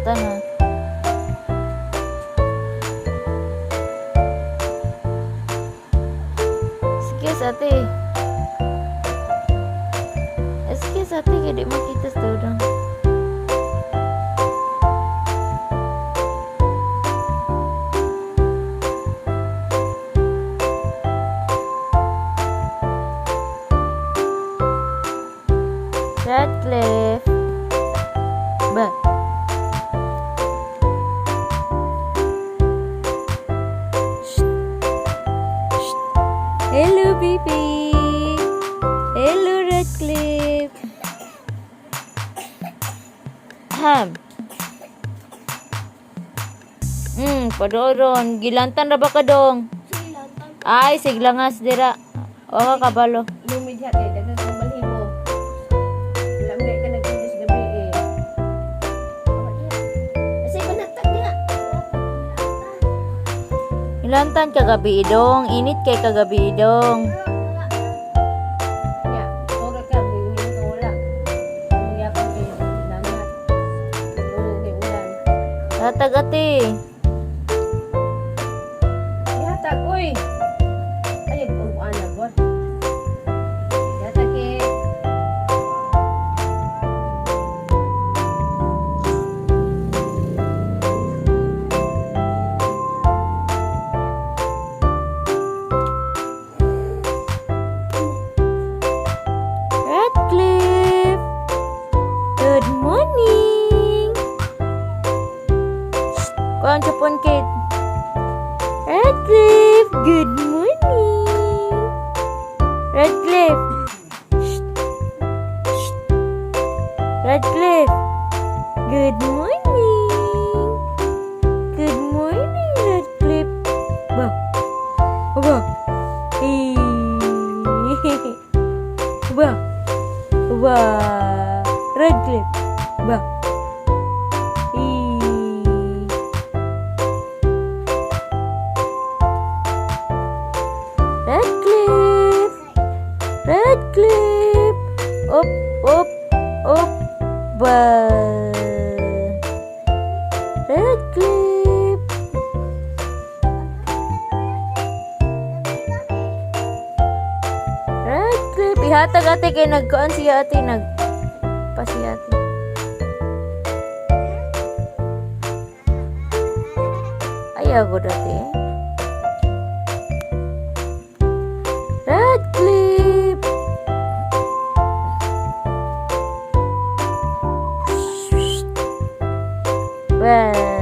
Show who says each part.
Speaker 1: kalimutan ha. Excuse ate. Excuse ate, kaya di makita sa tudong. Radcliffe. Ba. Hello, baby. Hello, Radcliffe. Padoron. Gilantan ra ba ka dong? Ay, siglangas dira. O ka kabalo.
Speaker 2: Lumid siya kay dagang kang balhibo. Lamay ka nagkudis gabi eh. Kasi banatag niya.
Speaker 1: Ilantan kagabi idong. Init kay kagabi idong.
Speaker 2: Ya, ora ka bingin ka wala. Kuya ka kay langat. Ulan ni ulan.
Speaker 1: Tatag ate.
Speaker 2: Yatag oy. Ay pagkuan na god. Yatag ke.
Speaker 1: Radcliffe. Good morning. Kuan chapon Kate. Radcliffe, good morning. Radcliffe. Radcliffe, good morning. Good morning, Radcliffe. Ba. Ba. Ba. Ba. Radcliffe. Ba. Radcliffe. Radcliffe. Up, up, up. Ba. Radcliffe. Radcliffe. Ihatag ate kay nagkuan siya ate. Nagpasi ate. Ayaw ko dati. Radcliffe. Well.